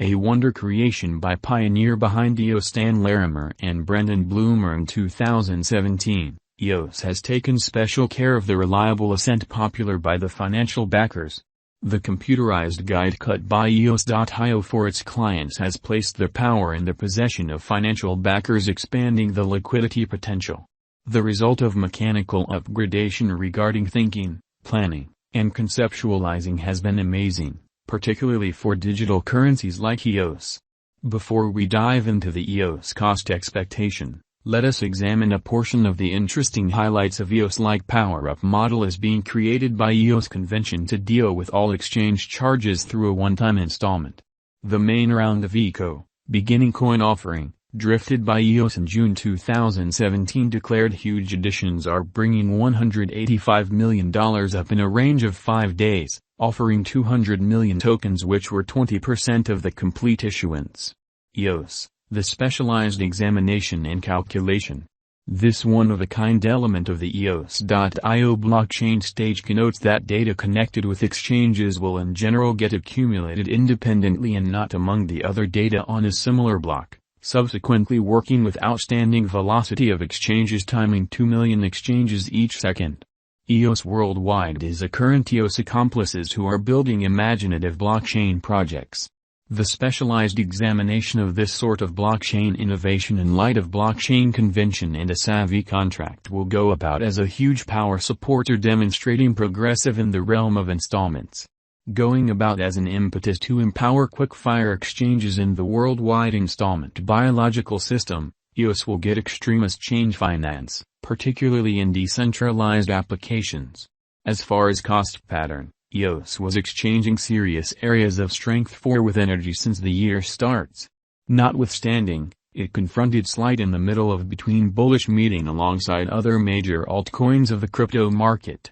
A wonder creation by pioneer behind EOS Stan Larimer and Brendan Bloomer in 2017, EOS has taken special care of the reliable ascent popular by the financial backers. The computerized guide cut by EOS.io for its clients has placed their power in the possession of financial backers, expanding the liquidity potential. The result of mechanical upgradation regarding thinking, planning, and conceptualizing has been amazing, particularly for digital currencies like EOS. Before we dive into the EOS cost expectation, let us examine a portion of the interesting highlights of EOS-like power-up model is being created by EOS convention to deal with all exchange charges through a one-time installment. The main round of ECO, beginning coin offering, drifted by EOS in June 2017 declared huge additions are bringing $185 million up in a range of 5 days, offering 200 million tokens which were 20% of the complete issuance. EOS, the specialized examination and calculation. This one-of-a-kind element of the EOS.io blockchain stage connotes that data connected with exchanges will in general get accumulated independently and not among the other data on a similar block, subsequently working with outstanding velocity of exchanges timing 2 million exchanges each second. EOS Worldwide is a current EOS accomplices who are building imaginative blockchain projects. The specialized examination of this sort of blockchain innovation in light of blockchain convention and a savvy contract will go about as a huge power supporter demonstrating progressive in the realm of installments. Going about as an impetus to empower quick-fire exchanges in the worldwide installment biological system, EOS will get extremist change finance, particularly in decentralized applications. As far as cost pattern, EOS was exchanging serious areas of strength for with energy since the year starts. Notwithstanding, it confronted slight in the middle of between bullish meeting alongside other major altcoins of the crypto market.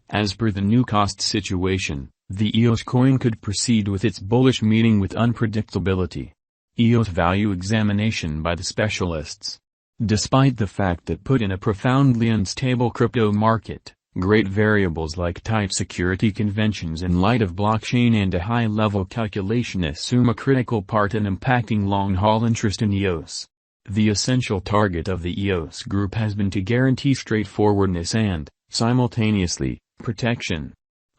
As per the new cost situation, the EOS coin could proceed with its bullish meeting with unpredictability. EOS value examination by the specialists. Despite the fact that put in a profoundly unstable crypto market, great variables like tight security conventions in light of blockchain and a high-level calculation assume a critical part in impacting long-haul interest in EOS. The essential target of the EOS group has been to guarantee straightforwardness and, simultaneously, protection.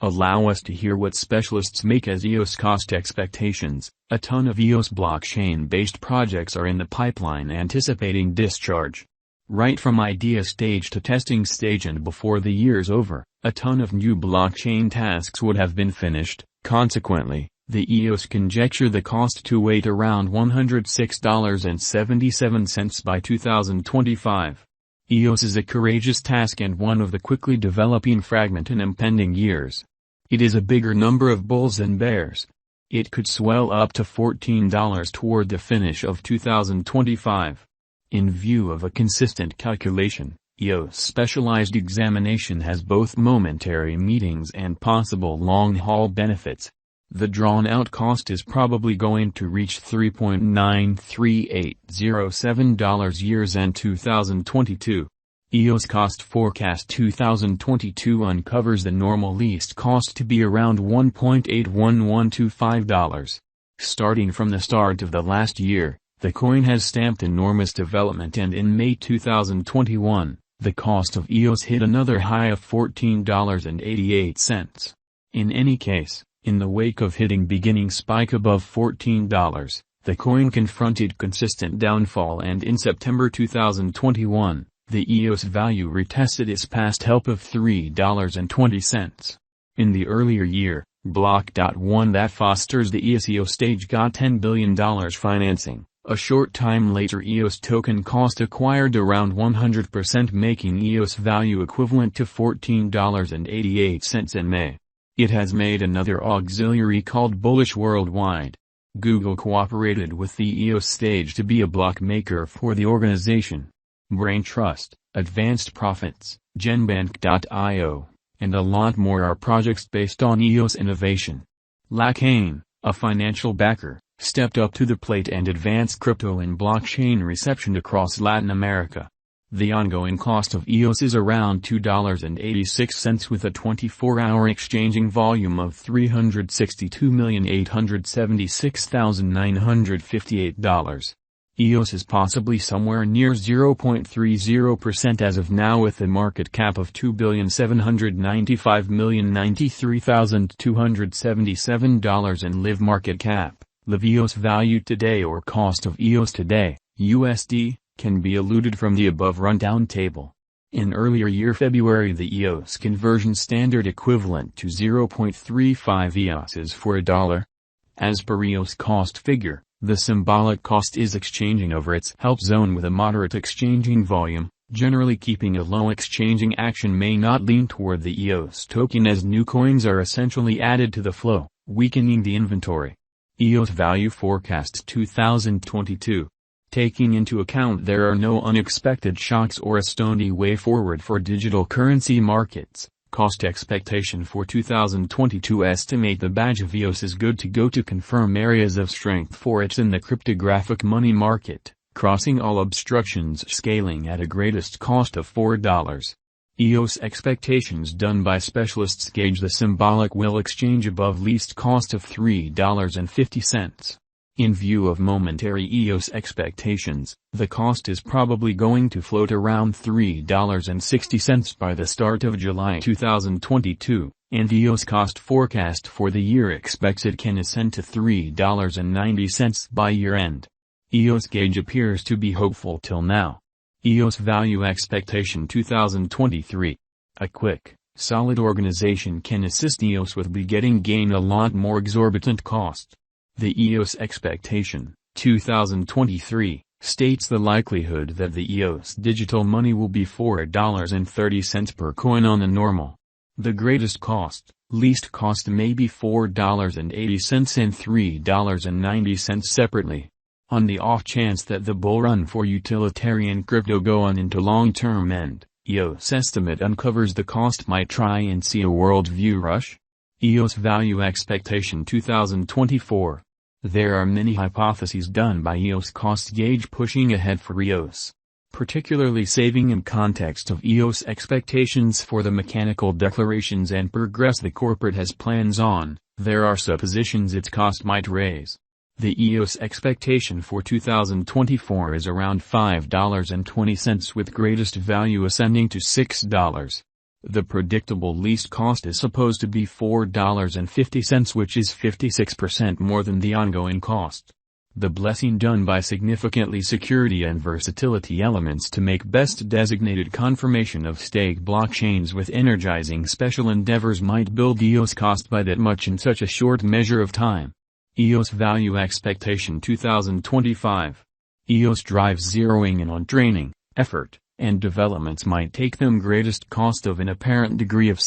Allow us to hear what specialists make as EOS cost expectations. A ton of EOS blockchain-based projects are in the pipeline anticipating discharge. Right from idea stage to testing stage, and before the year's over, a ton of new blockchain tasks would have been finished. Consequently, the EOS conjecture the cost to wait around $106.77 by 2025. EOS is a courageous task and one of the quickly developing fragment in impending years. It is a bigger number of bulls than bears. It could swell up to $14 toward the finish of 2025. In view of a consistent calculation, EOS specialized examination has both momentary meetings and possible long-haul benefits. The drawn-out cost is probably going to reach $3.93807 years end 2022. EOS cost forecast 2022 uncovers the normal least cost to be around $1.81125. Starting from the start of the last year, the coin has stamped enormous development, and in May 2021, the cost of EOS hit another high of $14.88. In any case, in the wake of hitting beginning spike above $14, the coin confronted consistent downfall, and in September 2021, the EOS value retested its past help of $3.20. In the earlier year, Block.one that fosters the EOS stage got $10 billion financing. A short time later, EOS token cost acquired around 100%, making EOS value equivalent to $14.88 in May. It has made another auxiliary called Bullish Worldwide. Google cooperated with the EOS stage to be a block maker for the organization. Brain Trust, Advanced Profits, Genbank.io, and a lot more are projects based on EOS innovation. Lacane, a financial backer, stepped up to the plate and advanced crypto and blockchain reception across Latin America. The ongoing cost of EOS is around $2.86 with a 24-hour exchanging volume of $362,876,958. EOS is possibly somewhere near 0.30% as of now with a market cap of $2,795,093,277 and live market cap. Live EOS value today or cost of EOS today, USD, can be eluded from the above rundown table. In earlier year February the EOS conversion standard equivalent to 0.35 EOS is for a dollar. As per EOS cost figure, the symbolic cost is exchanging over its help zone with a moderate exchanging volume. Generally keeping a low exchanging action may not lean toward the EOS token as new coins are essentially added to the flow, weakening the inventory. EOS value forecast 2022. Taking into account there are no unexpected shocks or a stony way forward for digital currency markets, cost expectation for 2022 estimate the badge of EOS is good to go to confirm areas of strength for it in the cryptographic money market, crossing all obstructions scaling at a greatest cost of $4. EOS expectations done by specialists gauge the symbolic will exchange above least cost of $3.50. In view of momentary EOS expectations, the cost is probably going to float around $3.60 by the start of July 2022, and EOS cost forecast for the year expects it can ascend to $3.90 by year-end. EOS gauge appears to be hopeful till now. EOS value expectation 2023. A quick, solid organization can assist EOS with begetting gain a lot more exorbitant cost. The EOS expectation, 2023, states the likelihood that the EOS digital money will be $4.30 per coin on a normal. The greatest cost, least cost may be $4.80 and $3.90 separately. On the off chance that the bull run for utilitarian crypto go on into long-term end, EOS estimate uncovers the cost might try and see a worldview rush. EOS value expectation 2024. There are many hypotheses done by EOS cost gauge pushing ahead for EOS. Particularly saving in context of EOS expectations for the mechanical declarations and progress the corporate has plans on, there are suppositions its cost might raise. The EOS expectation for 2024 is around $5.20 with greatest value ascending to $6. The predictable least cost is supposed to be $4.50 which is 56% more than the ongoing cost. The blessing done by significantly security and versatility elements to make best designated confirmation of stake blockchains with energizing special endeavors might build EOS cost by that much in such a short measure of time. EOS value expectation 2025. EOS drives zeroing in on training, effort, and developments might take them greatest cost of an apparent degree of